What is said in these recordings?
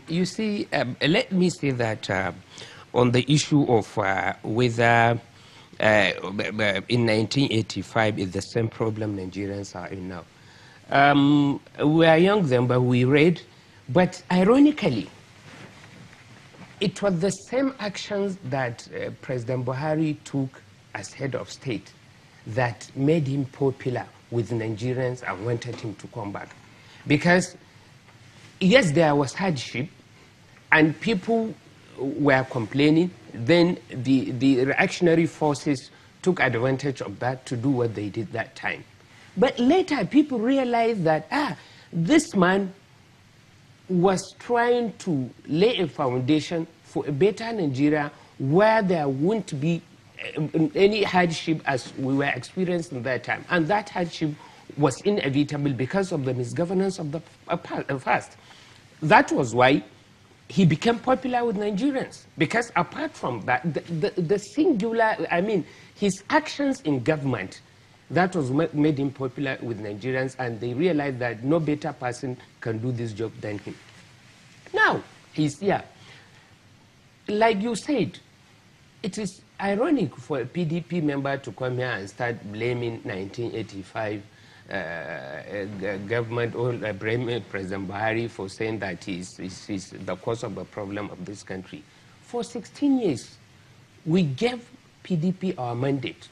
You see, let me say that on the issue of whether in 1985 is the same problem Nigerians are in now. We are young then, but we read. But ironically, it was the same actions that President Buhari took as head of state that made him popular with Nigerians and wanted him to come back. Because, yes, there was hardship, and people were complaining. Then the reactionary forces took advantage of that to do what they did that time. But later, people realized that, this man was trying to lay a foundation for a better Nigeria where there wouldn't be any hardship as we were experiencing that time. And that hardship was inevitable because of the misgovernance of the past. That was why he became popular with Nigerians. Because apart from that, the singular, his actions in government, that was what made him popular with Nigerians, and they realized that no better person can do this job than him. Now, he's here. Like you said, it is ironic for a PDP member to come here and start blaming 1985 government or blaming President Buhari for saying that he's the cause of the problem of this country. For 16 years, we gave PDP our mandate.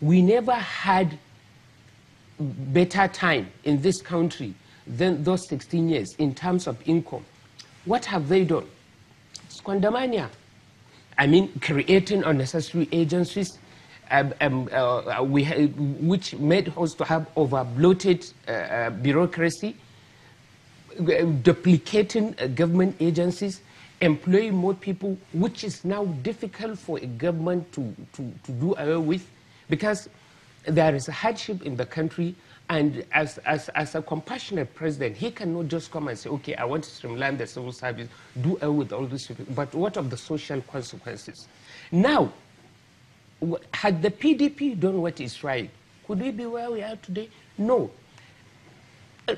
We never had better time in this country than those 16 years in terms of income. What have they done? Squandermania. Creating unnecessary agencies, which made us to have over-bloated bureaucracy, duplicating government agencies, employing more people, which is now difficult for a government to do away with, because there is a hardship in the country. And as a compassionate president, he cannot just come and say, okay, I want to streamline the civil service, do away with all this. But what of the social consequences? Now, had the PDP done what is right, could we be where we are today? No.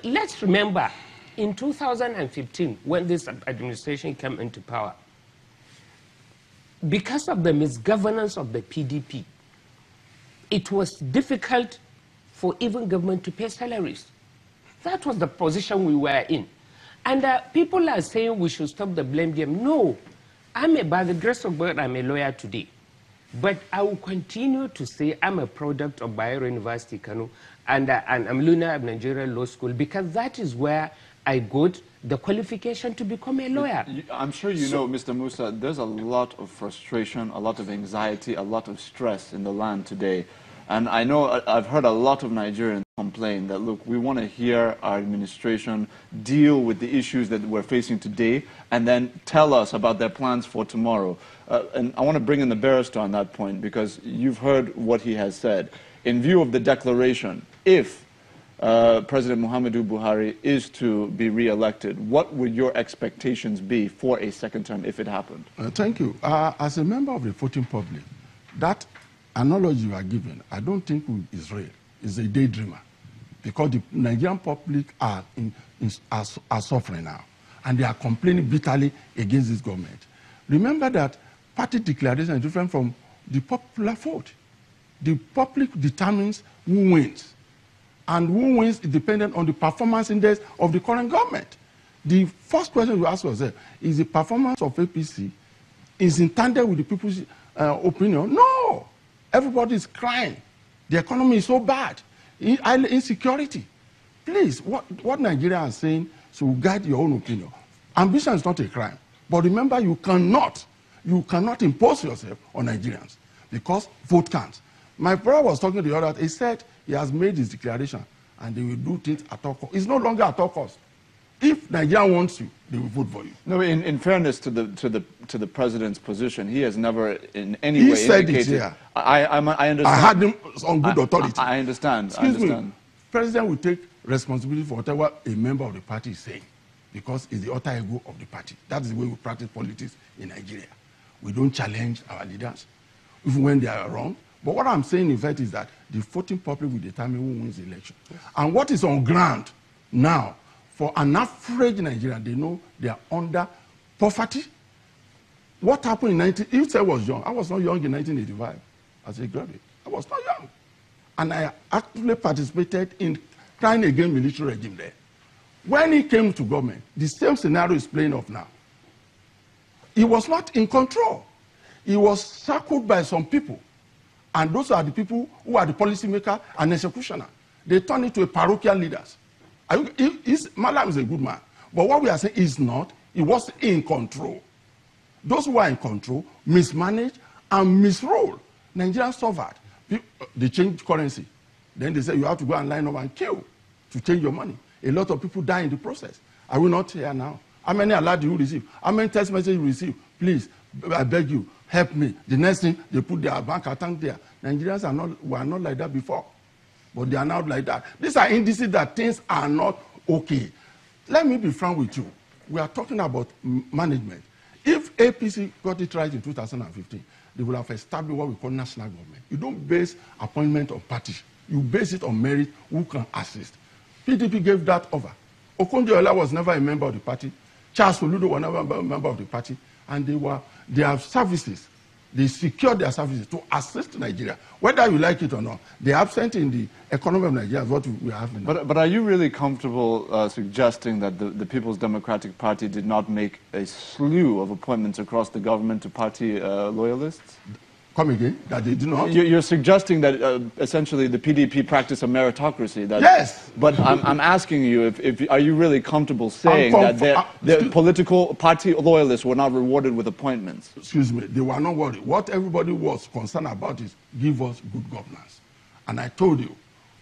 Let's remember, in 2015, when this administration came into power, because of the misgovernance of the PDP, it was difficult for even government to pay salaries. That was the position we were in. And people are saying we should stop the blame game. No, by the grace of God, I'm a lawyer today. But I will continue to say I'm a product of Bayero University, Kano, and I'm alumni of Nigerian Law School, because that is where I got the qualification to become a lawyer. I'm sure you know, Mr. Musa, there's a lot of frustration, a lot of anxiety, a lot of stress in the land today. And I know I've heard a lot of Nigerians complain that, look, we want to hear our administration deal with the issues that we're facing today and then tell us about their plans for tomorrow. And I want to bring in the barrister on that point, because you've heard what he has said. In view of the declaration, if President Muhammadu Buhari is to be re-elected, what would your expectations be for a second term if it happened? Thank you. As a member of the voting public, that analogy you are giving, I don't think is real. It's a daydreamer, because the Nigerian public are suffering now, and they are complaining bitterly against this government. Remember that party declaration is different from the popular vote. The public determines who wins, and who wins is dependent on the performance index of the current government. The first question you ask yourself is the performance of APC is in tandem with the people's opinion? No. Everybody is crying. The economy is so bad. Insecurity. Please, what Nigerians are saying should guide your own opinion. Ambition is not a crime. But remember, you cannot impose yourself on Nigerians, because vote counts. My brother was talking to the other. He said he has made his declaration and they will do things at all cost. It's no longer at all cost. If Nigeria wants you, they will vote for you. No, in fairness to the president's position, he has never in any way indicated. He said it here. I understand. I had him on good authority. I understand. Excuse me. President will take responsibility for whatever a member of the party is saying, because it's the alter ego of the party. That is the way we practice politics in Nigeria. We don't challenge our leaders, even when they are wrong. But what I'm saying, in fact, is that the voting public will determine who wins the election. Yes. And what is on ground now, For an average Nigerian, they know they are under poverty. What happened in 19... If I was young, I was not young in 1985 as a graduate. I was not young. And I actually participated in trying against military regime there. When he came to government, the same scenario is playing off now. He was not in control. He was shackled by some people. And those are the people who are the policymaker and executioner. They turn it to a parochial leaders. Malam is a good man. But what we are saying is not, he was in control. Those who are in control mismanaged and misrolled. Nigerians suffered. They changed currency. Then they say you have to go and line up and kill to change your money. A lot of people die in the process. Are we not here now? How many alert do you receive? How many text messages you receive? Please, I beg you, help me. The next thing, they put their bank account there. Nigerians were not like that before. But they are now like that. These are indices that things are not okay. Let me be frank with you. We are talking about management. If APC got it right in 2015, they would have established what we call national government. You don't base appointment on party. You base it on merit, who can assist. PDP gave that over. Okonjo-Iweala was never a member of the party. Charles Oludo was never a member of the party. And they have services. They secured their services to assist Nigeria. Whether you like it or not, they're absent in the economy of Nigeria is what we have now. But are you really comfortable suggesting that the People's Democratic Party did not make a slew of appointments across the government to party loyalists? Come again? That they do not? You're suggesting that essentially the PDP practice a meritocracy. That, yes. But I'm asking you, are you really comfortable saying that the political party loyalists were not rewarded with appointments? Excuse me, they were not worried. What everybody was concerned about is give us good governance. And I told you,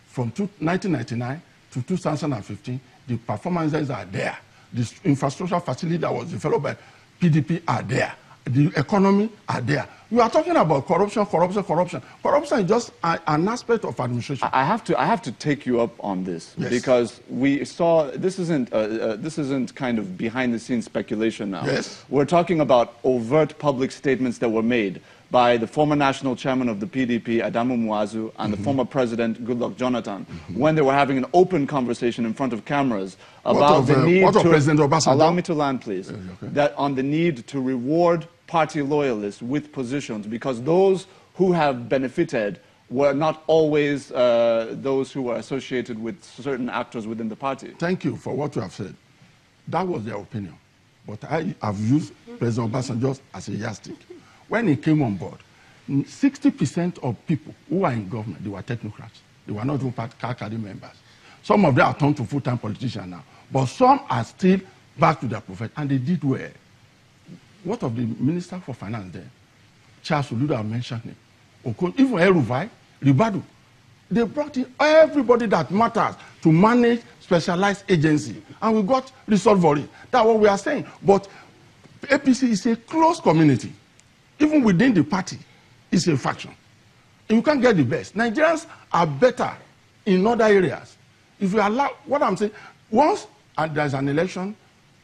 from 1999 to 2015, the performances are there. The infrastructure facility that was developed by PDP are there. The economy are there. You are talking about corruption. Corruption is just an aspect of administration. I have to take you up on this, yes, because we saw this isn't kind of behind the scenes speculation now. Yes. We're talking about overt public statements that were made by the former national chairman of the PDP, Adamu Muazu, and the former president, Goodluck Jonathan, when they were having an open conversation in front of cameras about the need to... Allow me to land, please. Yes, okay. That on the need to reward party loyalists with positions, because those who have benefited were not always those who were associated with certain actors within the party. Thank you for what you have said. That was their opinion. But I have used President Obasanjo as a yardstick. When he came on board, 60% of people who are in government, they were technocrats. They were not even CACAD members. Some of them are turned to full-time politicians now. But some are still back to their profession, and they did well. What of the Minister for Finance then? Charles Oludo, I mentioned him. Even Eruvai, Ribadu. They brought in everybody that matters to manage specialized agency. And we got result for it. That's what we are saying. But APC is a close community. Even within the party, it's a faction. And you can't get the best. Nigerians are better in other areas. If you allow, what I'm saying, once there's an election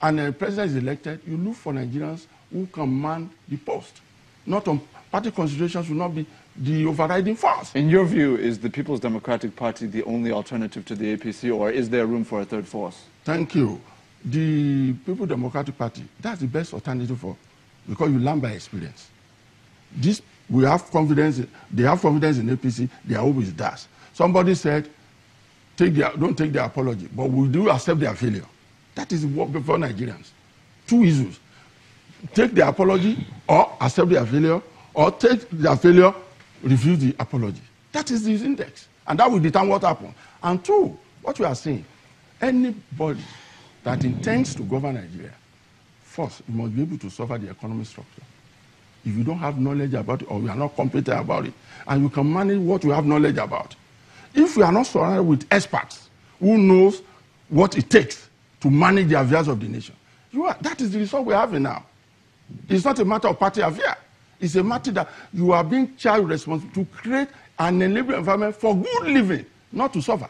and a president is elected, you look for Nigerians who can man the post. Not on party considerations will not be the overriding force. In your view, is the People's Democratic Party the only alternative to the APC, or is there room for a third force? Thank you. The People's Democratic Party, that's the best alternative for, because you learn by experience. We have confidence, they have confidence in APC, they are always does. Somebody said, don't take their apology, but we do accept their failure. That is what before Nigerians. Two issues. Take the apology or accept their failure, or take their failure, refuse the apology. That is the index. And that will determine what happens. And two, what we are saying, anybody that intends to govern Nigeria, first, you must be able to suffer the economic structure. If you don't have knowledge about it, or you are not competent about it, and you can manage what you have knowledge about. If you are not surrounded with experts who knows what it takes to manage the affairs of the nation, that is the result we are having now. It's not a matter of party affair. It's a matter that you are being charged responsible to create an enabling environment for good living, not to suffer.